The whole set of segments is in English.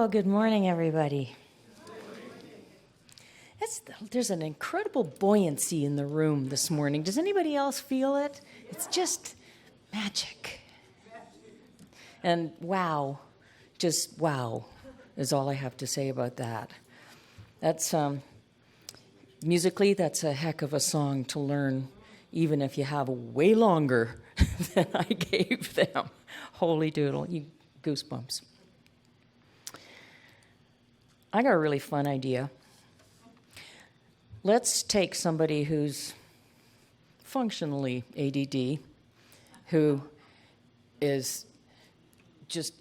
Well, good morning, everybody. There's an incredible buoyancy in the room this morning. Does anybody else feel it? It's just magic. And wow, just wow, is all I have to say about that. That's, musically, that's a heck of a song to learn, even if you have way longer than I gave them. Holy doodle, you goosebumps. I got a really fun idea. Let's take somebody who's functionally ADD, who is just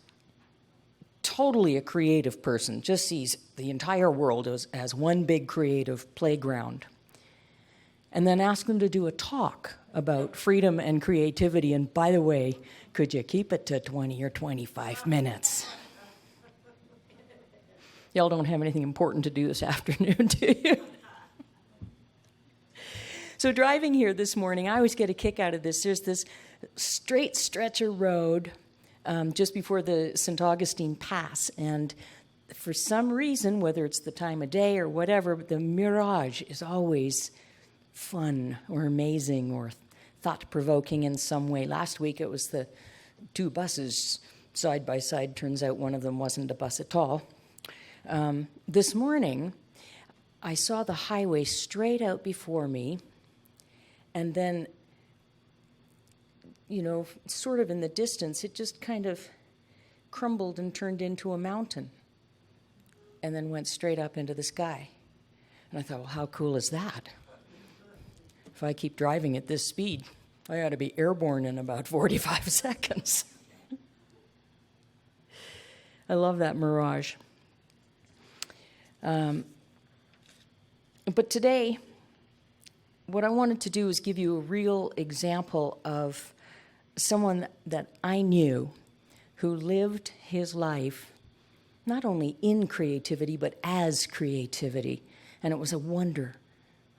totally a creative person, just sees the entire world as one big creative playground, and then ask them to do a talk about freedom and creativity. And by the way, could you keep it to 20 or 25 minutes? Y'all don't have anything important to do this afternoon, do you? So driving here this morning, I always get a kick out of this. There's this straight stretch of road just before the St. Augustine Pass, and for some reason, whether it's the time of day or whatever, the mirage is always fun or amazing or thought-provoking in some way. Last week it was the two buses side by side. Turns out one of them wasn't a bus at all. This morning, I saw the highway straight out before me, and then, sort of in the distance, it just kind of crumbled and turned into a mountain, and then went straight up into the sky. And I thought, well, how cool is that? If I keep driving at this speed, I ought to be airborne in about 45 seconds. I love that mirage. But today, what I wanted to do is give you a real example of someone that I knew who lived his life not only in creativity, but as creativity. And it was a wonder,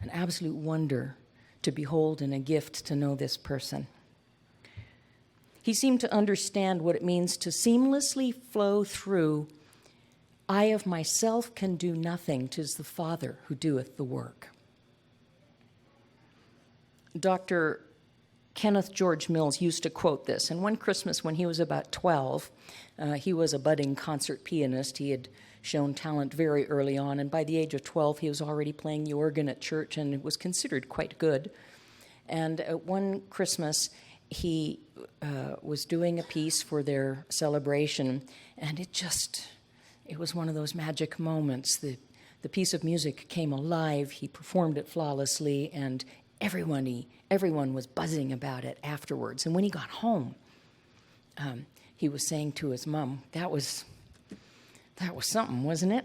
an absolute wonder to behold and a gift to know this person. He seemed to understand what it means to seamlessly flow through, I of myself can do nothing, 'tis the Father who doeth the work. Dr. Kenneth George Mills used to quote this, and one Christmas when he was about 12, he was a budding concert pianist. He had shown talent very early on, and by the age of 12, he was already playing the organ at church and was considered quite good. And one Christmas, he was doing a piece for their celebration, and it was one of those magic moments. The piece of music came alive. He performed it flawlessly, and everyone was buzzing about it afterwards. And when he got home, he was saying to his mom, that was something, wasn't it?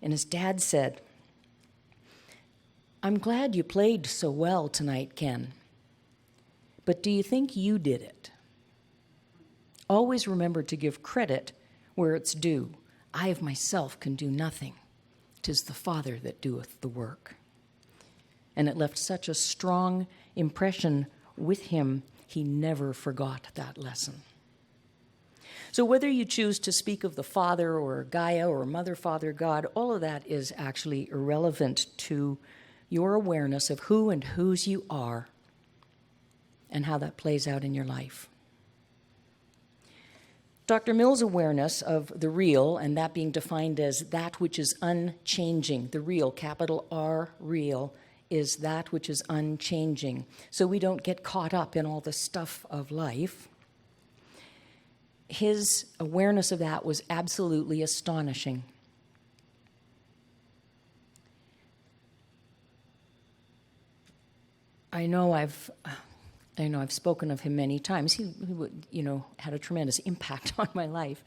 And his dad said, I'm glad you played so well tonight, Ken. But do you think you did it? Always remember to give credit where it's due. I of myself can do nothing. 'Tis the Father that doeth the work. And it left such a strong impression with him, he never forgot that lesson. So whether you choose to speak of the Father or Gaia or Mother, Father, God, all of that is actually irrelevant to your awareness of who and whose you are and how that plays out in your life. Dr. Mill's awareness of the real, and that being defined as that which is unchanging, the real, capital R, real, is that which is unchanging. So we don't get caught up in all the stuff of life. His awareness of that was absolutely astonishing. I know I've spoken of him many times. He had a tremendous impact on my life.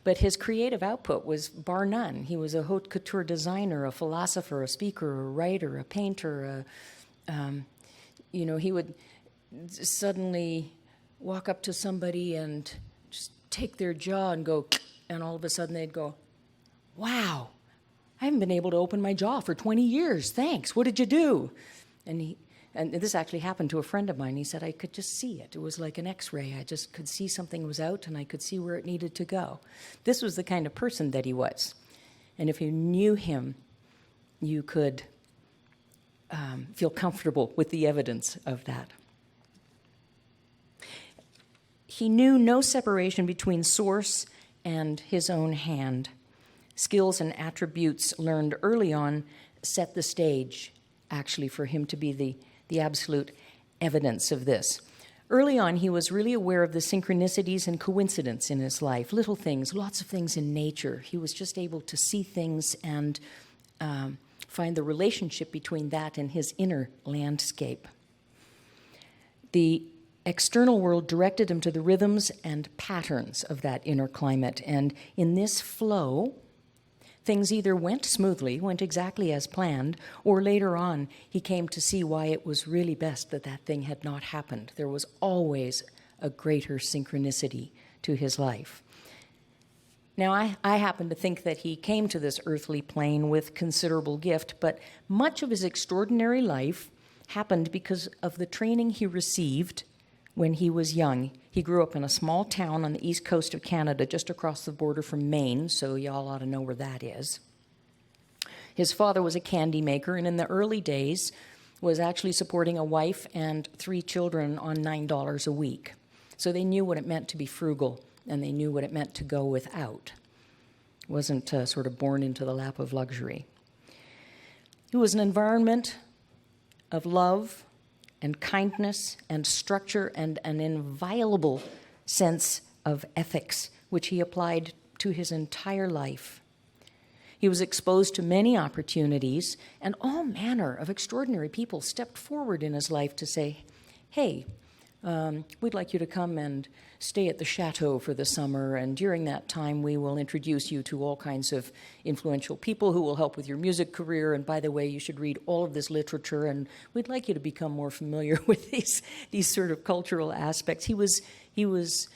But his creative output was bar none. He was a haute couture designer, a philosopher, a speaker, a writer, a painter. He would suddenly walk up to somebody and just take their jaw and go, and all of a sudden they'd go, wow, I haven't been able to open my jaw for 20 years. Thanks. What did you do? And and this actually happened to a friend of mine. He said, I could just see it. It was like an X-ray. I just could see something was out, and I could see where it needed to go. This was the kind of person that he was. And if you knew him, you could feel comfortable with the evidence of that. He knew no separation between source and his own hand. Skills and attributes learned early on set the stage, actually, for him to be the absolute evidence of this. Early on, he was really aware of the synchronicities and coincidence in his life, little things, lots of things in nature. He was just able to see things and find the relationship between that and his inner landscape. The external world directed him to the rhythms and patterns of that inner climate, and in this flow, things either went smoothly, went exactly as planned, or later on he came to see why it was really best that that thing had not happened. There was always a greater synchronicity to his life. Now, I happen to think that he came to this earthly plane with considerable gift, but much of his extraordinary life happened because of the training he received when he was young. He grew up in a small town on the east coast of Canada, just across the border from Maine, so y'all ought to know where that is. His father was a candy maker, and in the early days was actually supporting a wife and 3 children on $9 a week. So they knew what it meant to be frugal, and they knew what it meant to go without. Wasn't sort of born into the lap of luxury. It was an environment of love and kindness and structure and an inviolable sense of ethics, which he applied to his entire life. He was exposed to many opportunities, and all manner of extraordinary people stepped forward in his life to say, hey, we'd like you to come and stay at the chateau for the summer, and during that time we will introduce you to all kinds of influential people who will help with your music career, and by the way, you should read all of this literature, and we'd like you to become more familiar with these sort of cultural aspects. He was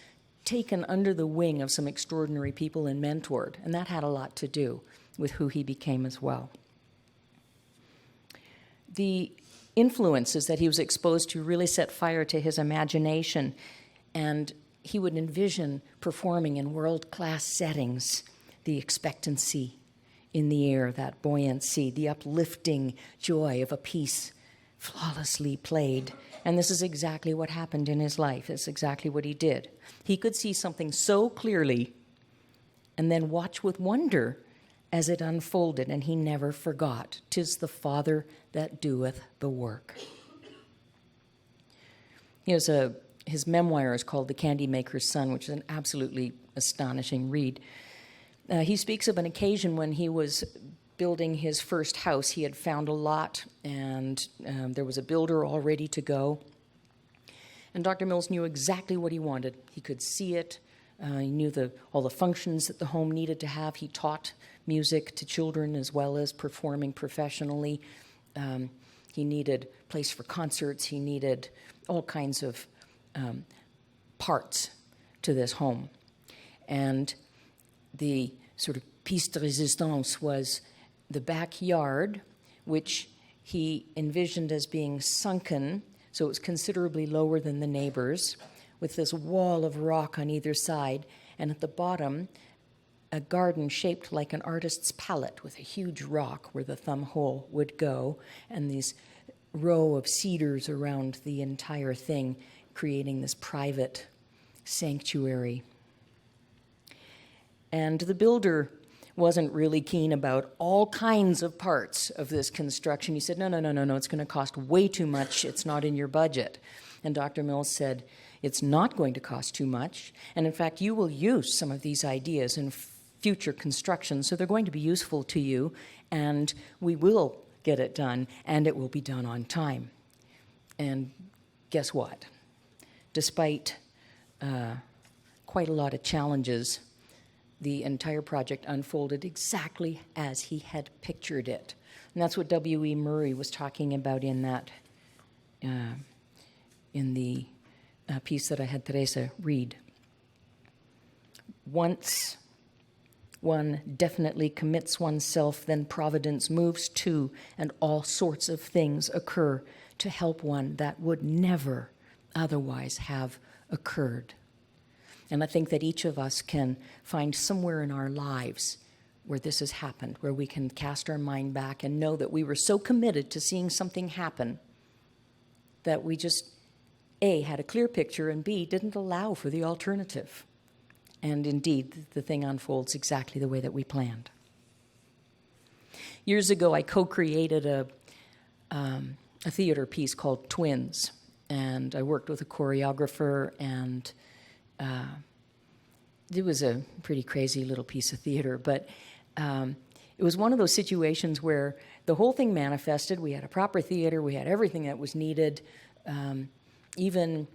taken under the wing of some extraordinary people and mentored, and that had a lot to do with who he became as well. The influences that he was exposed to really set fire to his imagination, and he would envision performing in world-class settings, the expectancy in the air, that buoyancy, the uplifting joy of a piece flawlessly played. And this is exactly what happened in his life. It's exactly what he did. He could see something so clearly and then watch with wonder as it unfolded, and he never forgot. 'Tis the Father that doeth the work. His memoir is called The Candy Maker's Son, which is an absolutely astonishing read. He speaks of an occasion when he was building his first house. He had found a lot, and there was a builder all ready to go. And Dr. Mills knew exactly what he wanted. He could see it. He knew all the functions that the home needed to have. He taught music to children as well as performing professionally. He needed a place for concerts. He needed all kinds of parts to this home. And the sort of piece de résistance was the backyard, which he envisioned as being sunken, so it was considerably lower than the neighbors, with this wall of rock on either side, and at the bottom, a garden shaped like an artist's palette with a huge rock where the thumb hole would go, and these row of cedars around the entire thing, creating this private sanctuary. And the builder wasn't really keen about all kinds of parts of this construction. He said, no, it's going to cost way too much. It's not in your budget. And Dr. Mills said, it's not going to cost too much. And in fact, you will use some of these ideas in future construction, so they're going to be useful to you, and we will get it done, and it will be done on time. And guess what? Despite quite a lot of challenges, the entire project unfolded exactly as he had pictured it. And that's what W.E. Murray was talking about in that, in the piece that I had Teresa read. Once One definitely commits oneself, then providence moves to, and all sorts of things occur to help one that would never otherwise have occurred. And I think that each of us can find somewhere in our lives where this has happened, where we can cast our mind back and know that we were so committed to seeing something happen that we just, A, had a clear picture, and B, didn't allow for the alternative. And indeed, the thing unfolds exactly the way that we planned. Years ago, I co-created a theater piece called Twins, and I worked with a choreographer, and it was a pretty crazy little piece of theater, but it was one of those situations where the whole thing manifested. We had a proper theater, we had everything that was needed, even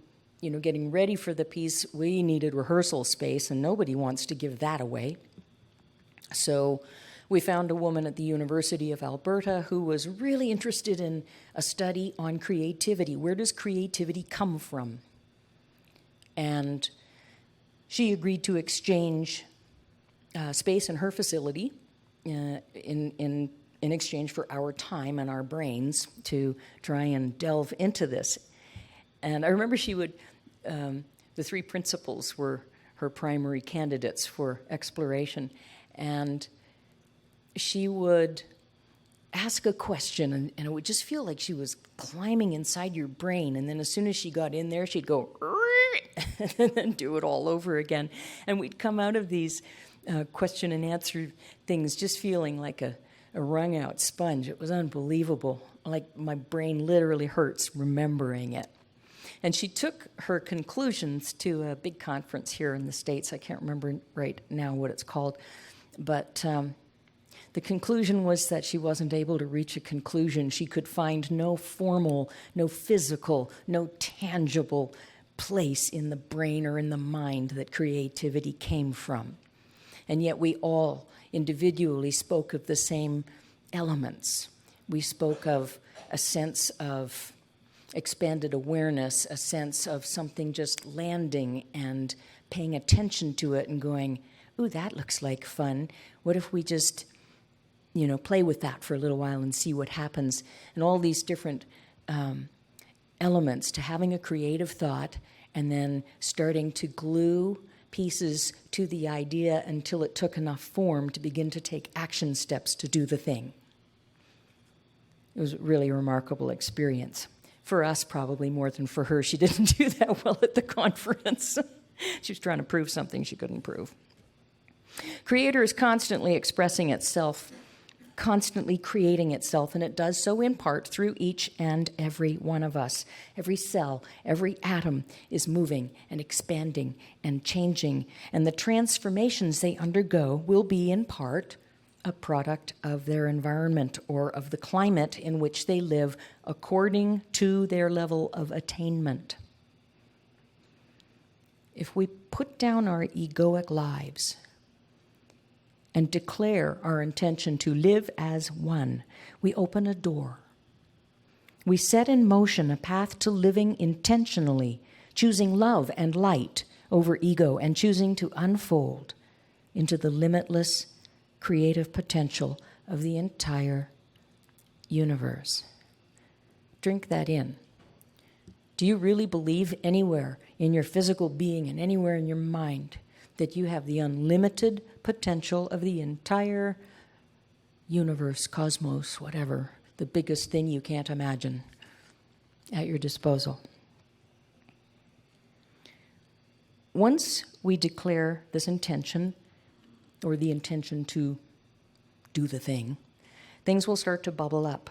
getting ready for the piece, we needed rehearsal space, and nobody wants to give that away. So we found a woman at the University of Alberta who was really interested in a study on creativity. Where does creativity come from? And she agreed to exchange space in her facility in exchange for our time and our brains to try and delve into this. And I remember she would, the three principals were her primary candidates for exploration, and she would ask a question, and it would just feel like she was climbing inside your brain, and then as soon as she got in there, she'd go, and then do it all over again. And we'd come out of these question and answer things just feeling like a wrung-out sponge. It was unbelievable. Like my brain literally hurts remembering it. And she took her conclusions to a big conference here in the States. I can't remember right now what it's called. But the conclusion was that she wasn't able to reach a conclusion. She could find no formal, no physical, no tangible place in the brain or in the mind that creativity came from. And yet we all individually spoke of the same elements. We spoke of a sense of expanded awareness, a sense of something just landing and paying attention to it and going, ooh, that looks like fun. What if we just, play with that for a little while and see what happens? And all these different elements to having a creative thought and then starting to glue pieces to the idea until it took enough form to begin to take action steps to do the thing. It was really a remarkable experience. For us, probably more than for her. She didn't do that well at the conference. She was trying to prove something she couldn't prove. Creator is constantly expressing itself, constantly creating itself, and it does so in part through each and every one of us. Every cell, every atom is moving and expanding and changing, and the transformations they undergo will be in part a product of their environment or of the climate in which they live according to their level of attainment. If we put down our egoic lives and declare our intention to live as one, we open a door. We set in motion a path to living intentionally, choosing love and light over ego and choosing to unfold into the limitless creative potential of the entire universe. Drink that in. Do you really believe anywhere in your physical being and anywhere in your mind that you have the unlimited potential of the entire universe, cosmos, whatever, the biggest thing you can't imagine, at your disposal? Once we declare this intention, or the intention to do the thing, things will start to bubble up.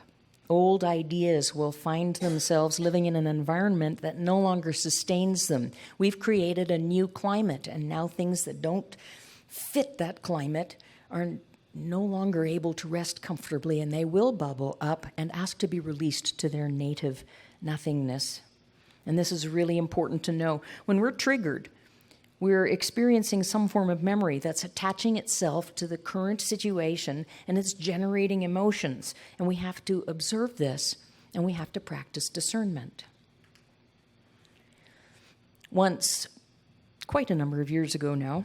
Old ideas will find themselves living in an environment that no longer sustains them. We've created a new climate, and now things that don't fit that climate are no longer able to rest comfortably, and they will bubble up and ask to be released to their native nothingness. And this is really important to know. When we're triggered, we're experiencing some form of memory that's attaching itself to the current situation, and it's generating emotions. And we have to observe this, and we have to practice discernment. Once, quite a number of years ago now,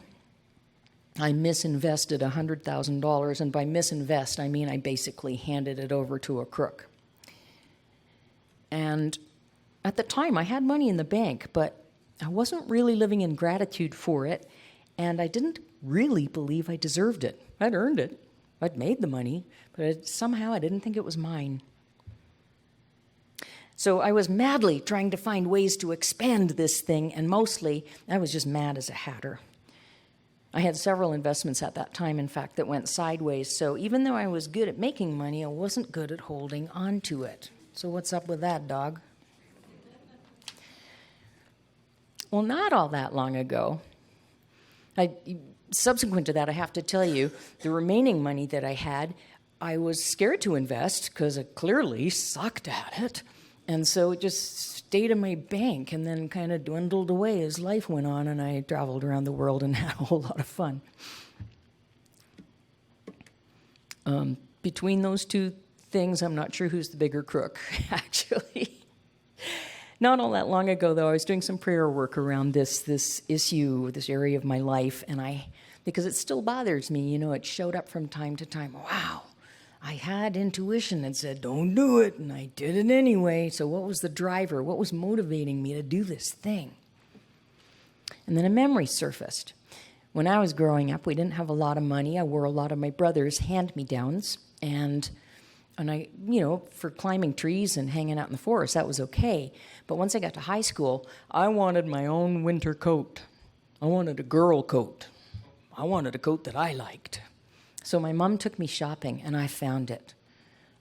I misinvested $100,000, and by misinvest, I mean I basically handed it over to a crook. And at the time, I had money in the bank, but I wasn't really living in gratitude for it, and I didn't really believe I deserved it. I'd earned it. I'd made the money, but somehow I didn't think it was mine. So I was madly trying to find ways to expand this thing, and mostly I was just mad as a hatter. I had several investments at that time, in fact, that went sideways, so even though I was good at making money, I wasn't good at holding on to it. So what's up with that, dog? Well, not all that long ago, subsequent to that, I have to tell you, the remaining money that I had, I was scared to invest because I clearly sucked at it. And so it just stayed in my bank and then kind of dwindled away as life went on, and I traveled around the world and had a whole lot of fun. Between those two things, I'm not sure who's the bigger crook, actually. Not all that long ago, though, I was doing some prayer work around this issue, this area of my life, and because it still bothers me, it showed up from time to time. Wow, I had intuition that said, don't do it, and I did it anyway. So what was the driver? What was motivating me to do this thing? And then a memory surfaced. When I was growing up, we didn't have a lot of money. I wore a lot of my brother's hand-me-downs, and I, for climbing trees and hanging out in the forest, that was okay. But once I got to high school, I wanted my own winter coat. I wanted a girl coat. I wanted a coat that I liked. So my mom took me shopping, and I found it.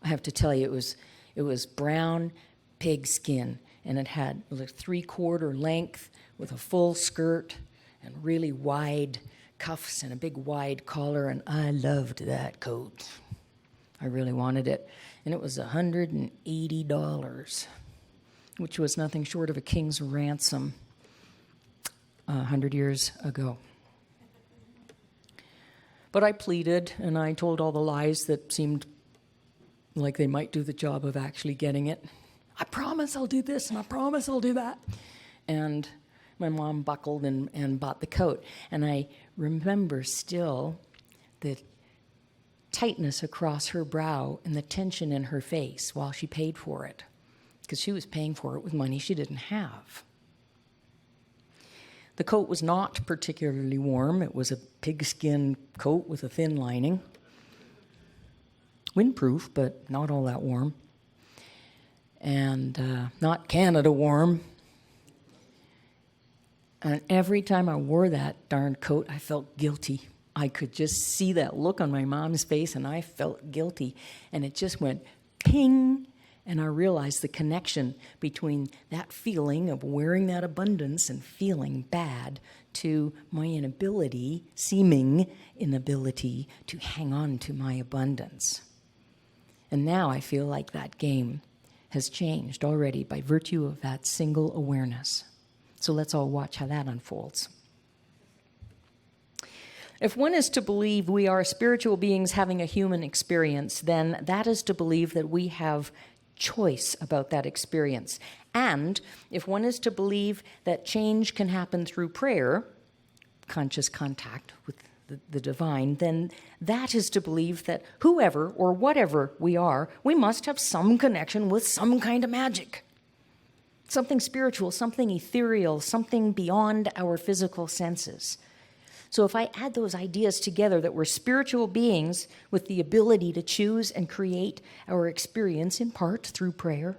I have to tell you, it was brown pig skin, and it had like 3/4 length with a full skirt and really wide cuffs and a big wide collar, and I loved that coat. I really wanted it. And it was $180, which was nothing short of a king's ransom 100 years ago. But I pleaded, and I told all the lies that seemed like they might do the job of actually getting it. I promise I'll do this, and I promise I'll do that. And my mom buckled and bought the coat. And I remember still the tightness across her brow and the tension in her face while she paid for it, because she was paying for it with money she didn't have. The coat was not particularly warm. It was a pigskin coat with a thin lining. Windproof, but not all that warm. And not Canada warm. And every time I wore that darn coat, I felt guilty. I could just see that look on my mom's face, and I felt guilty. And it just went ping. And I realized the connection between that feeling of wearing that abundance and feeling bad to my seeming inability to hang on to my abundance. And now I feel like that game has changed already by virtue of that single awareness. So let's all watch how that unfolds. If one is to believe we are spiritual beings having a human experience, then that is to believe that we have choice about that experience. And if one is to believe that change can happen through prayer, conscious contact with the divine, then that is to believe that whoever or whatever we are, we must have some connection with some kind of magic. Something spiritual, something ethereal, something beyond our physical senses. So if I add those ideas together that we're spiritual beings with the ability to choose and create our experience in part through prayer,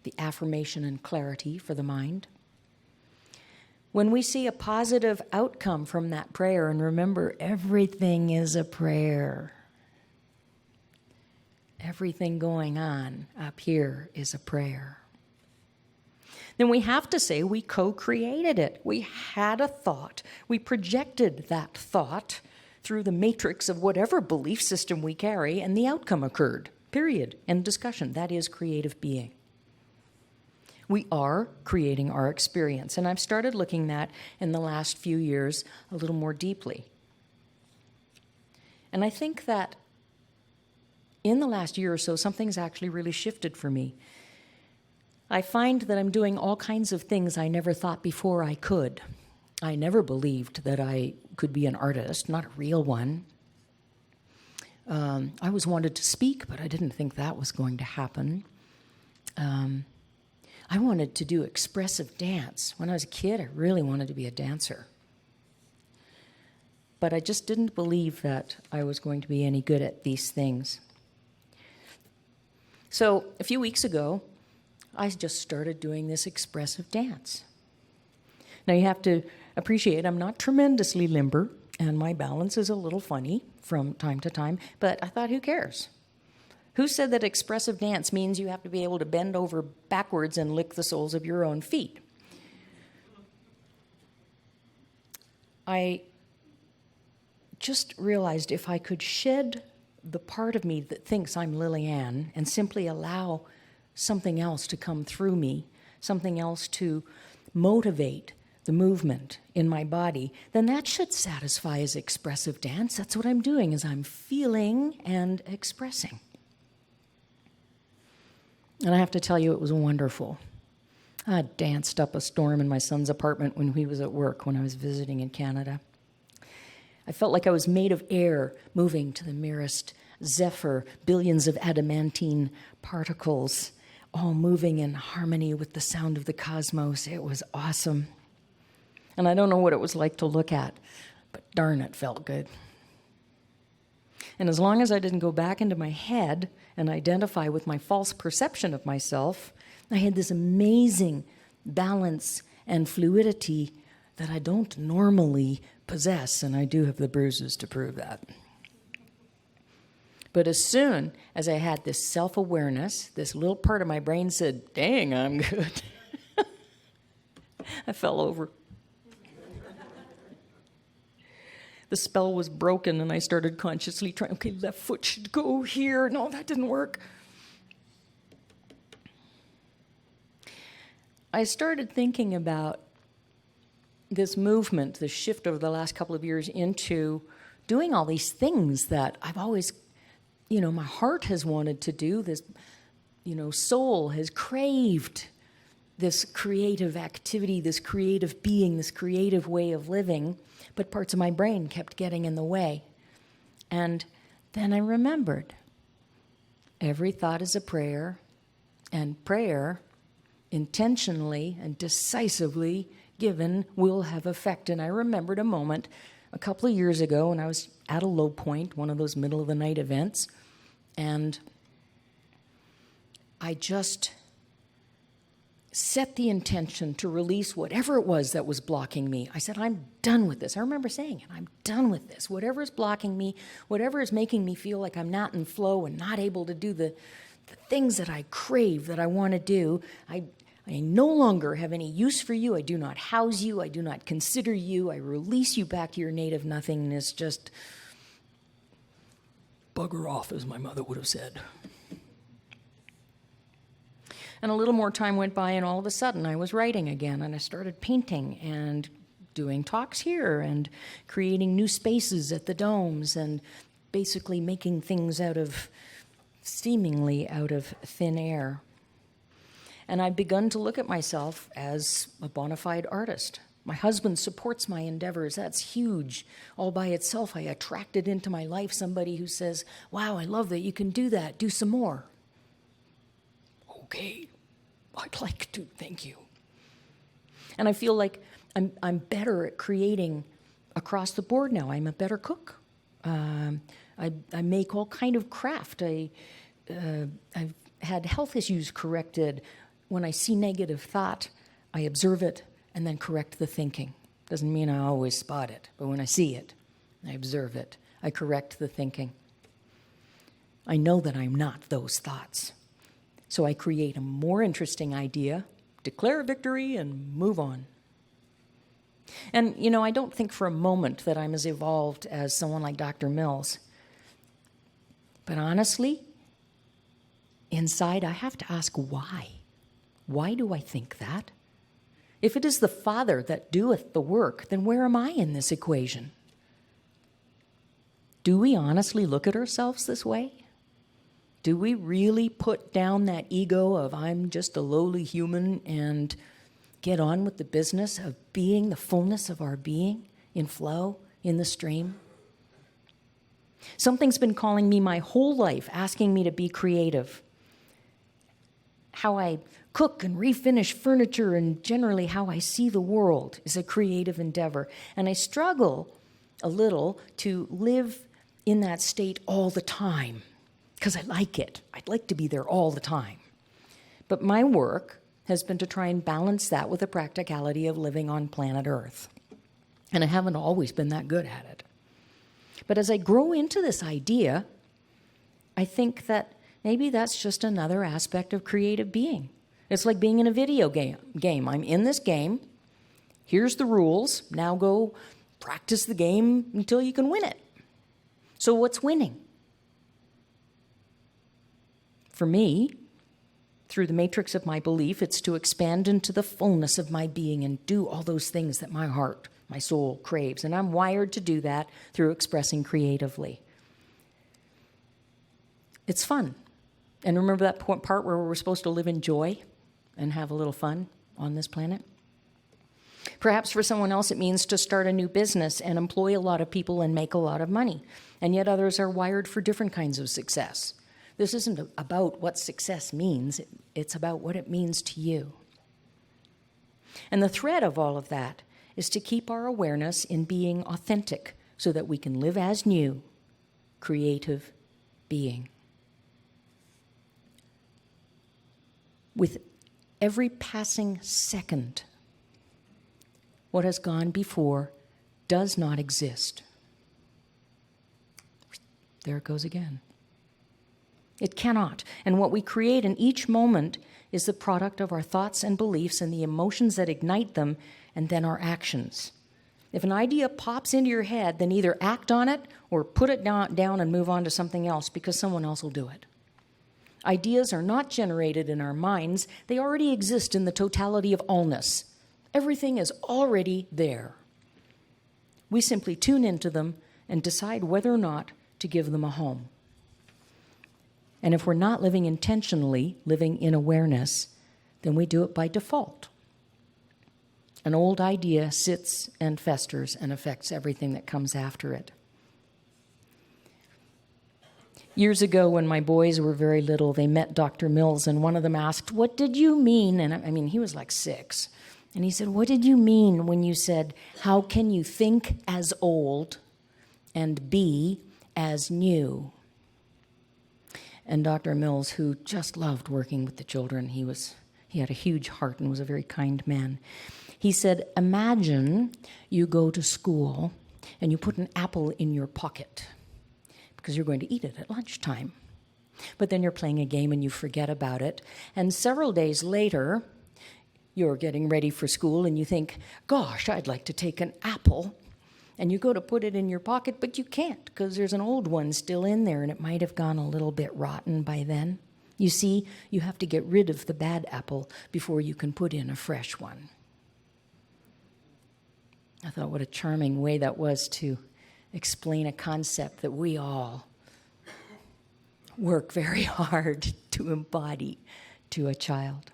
the affirmation and clarity for the mind. When we see a positive outcome from that prayer, and remember, everything is a prayer. Everything going on up here is a prayer. Then we have to say we co-created it. We had a thought. We projected that thought through the matrix of whatever belief system we carry, and the outcome occurred. Period. End discussion. That is creative being. We are creating our experience, and I've started looking at in the last few years a little more deeply. And I think that in the last year or so, something's actually really shifted for me. I find that I'm doing all kinds of things I never thought before I could. I never believed that I could be an artist, not a real one. I always wanted to speak, but I didn't think that was going to happen. I wanted to do expressive dance. When I was a kid, I really wanted to be a dancer. But I just didn't believe that I was going to be any good at these things. So a few weeks ago, I just started doing this expressive dance. Now you have to appreciate I'm not tremendously limber, and my balance is a little funny from time to time, but I thought, who cares? Who said that expressive dance means you have to be able to bend over backwards and lick the soles of your own feet? I just realized if I could shed the part of me that thinks I'm Liliane and simply allow something else to come through me, something else to motivate the movement in my body, then that should satisfy as expressive dance. That's what I'm doing, is I'm feeling and expressing. And I have to tell you, it was wonderful. I danced up a storm in my son's apartment when he was at work, when I was visiting in Canada. I felt like I was made of air, moving to the merest zephyr, billions of adamantine particles, all moving in harmony with the sound of the cosmos. It was awesome. And I don't know what it was like to look at, but darn, it felt good. And as long as I didn't go back into my head and identify with my false perception of myself, I had this amazing balance and fluidity that I don't normally possess, and I do have the bruises to prove that. But as soon as I had this self-awareness, this little part of my brain said, dang, I'm good. I fell over. The spell was broken, and I started consciously trying, okay, left foot should go here. No, that didn't work. I started thinking about this movement, this shift over the last couple of years into doing all these things that I've always, my heart has wanted to do, this, soul has craved this creative activity, this creative being, this creative way of living, but parts of my brain kept getting in the way. And then I remembered, every thought is a prayer, and prayer, intentionally and decisively given, will have effect. And I remembered a moment a couple of years ago when I was at a low point, one of those middle-of-the-night events, and I just set the intention to release whatever it was that was blocking me. I said, I'm done with this. I remember saying it, I'm done with this. Whatever is blocking me, whatever is making me feel like I'm not in flow and not able to do the things that I crave, that I want to do, I no longer have any use for you. I do not house you. I do not consider you. I release you back to your native nothingness. Just bugger off, as my mother would have said. And a little more time went by, and all of a sudden I was writing again, and I started painting and doing talks here and creating new spaces at the domes and basically making things seemingly out of thin air. And I've begun to look at myself as a bona fide artist. My husband supports my endeavors. That's huge. All by itself, I attracted into my life somebody who says, wow, I love that you can do that. Do some more. Okay, I'd like to, thank you. And I feel like I'm better at creating across the board now. I'm a better cook. I make all kind of craft. I've had health issues corrected. When I see negative thought, I observe it and then correct the thinking. Doesn't mean I always spot it, but when I see it, I observe it. I correct the thinking. I know that I'm not those thoughts. So I create a more interesting idea, declare victory, and move on. And, I don't think for a moment that I'm as evolved as someone like Dr. Mills. But honestly, inside I have to ask why. Why do I think that? If it is the Father that doeth the work, then where am I in this equation? Do we honestly look at ourselves this way? Do we really put down that ego of I'm just a lowly human and get on with the business of being the fullness of our being in flow, in the stream. Something's been calling me my whole life, asking me to be creative. How I cook and refinish furniture and generally how I see the world is a creative endeavor. And I struggle a little to live in that state all the time because I like it. I'd like to be there all the time. But my work has been to try and balance that with the practicality of living on planet Earth. And I haven't always been that good at it. But as I grow into this idea, I think that maybe that's just another aspect of creative being. It's like being in a video game. I'm in this game. Here's the rules. Now go practice the game until you can win it. So what's winning? For me, through the matrix of my belief, it's to expand into the fullness of my being and do all those things that my heart, my soul craves. And I'm wired to do that through expressing creatively. It's fun. And remember that part where we're supposed to live in joy and have a little fun on this planet? Perhaps for someone else it means to start a new business and employ a lot of people and make a lot of money. And yet others are wired for different kinds of success. This isn't about what success means. It's about what it means to you. And the thread of all of that is to keep our awareness in being authentic so that we can live as new, creative being. With every passing second, what has gone before does not exist. There it goes again. It cannot. And what we create in each moment is the product of our thoughts and beliefs and the emotions that ignite them, and then our actions. If an idea pops into your head, then either act on it or put it down and move on to something else because someone else will do it. Ideas are not generated in our minds. They already exist in the totality of allness. Everything is already there. We simply tune into them and decide whether or not to give them a home. And if we're not living intentionally, living in awareness, then we do it by default. An old idea sits and festers and affects everything that comes after it. Years ago, when my boys were very little, they met Dr. Mills, and one of them asked, "What did you mean?" And I mean, he was like 6. And he said, "What did you mean when you said, how can you think as old and be as new?" And Dr. Mills, who just loved working with the children, he had a huge heart and was a very kind man. He said, "Imagine you go to school and you put an apple in your pocket because you're going to eat it at lunchtime. But then you're playing a game and you forget about it. And several days later, you're getting ready for school and you think, gosh, I'd like to take an apple. And you go to put it in your pocket, but you can't because there's an old one still in there and it might have gone a little bit rotten by then. You see, you have to get rid of the bad apple before you can put in a fresh one." I thought what a charming way that was to explain a concept that we all work very hard to embody to a child.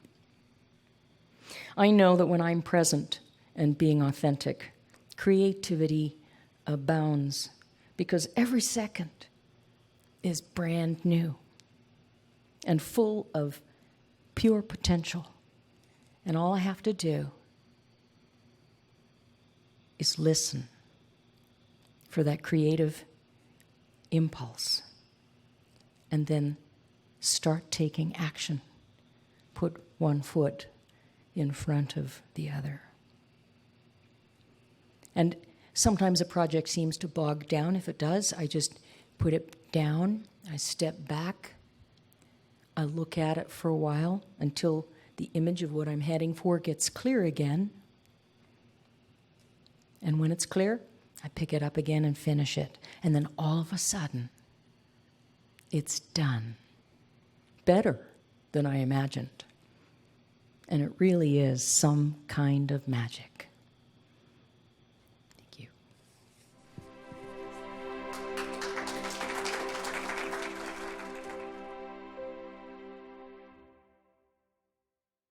I know that when I'm present and being authentic, creativity abounds because every second is brand new and full of pure potential. And all I have to do is listen for that creative impulse and then start taking action. Put one foot in front of the other. And sometimes a project seems to bog down. If it does, I just put it down. I step back. I look at it for a while until the image of what I'm heading for gets clear again. And when it's clear, I pick it up again and finish it. And then all of a sudden, it's done. Better than I imagined. And it really is some kind of magic.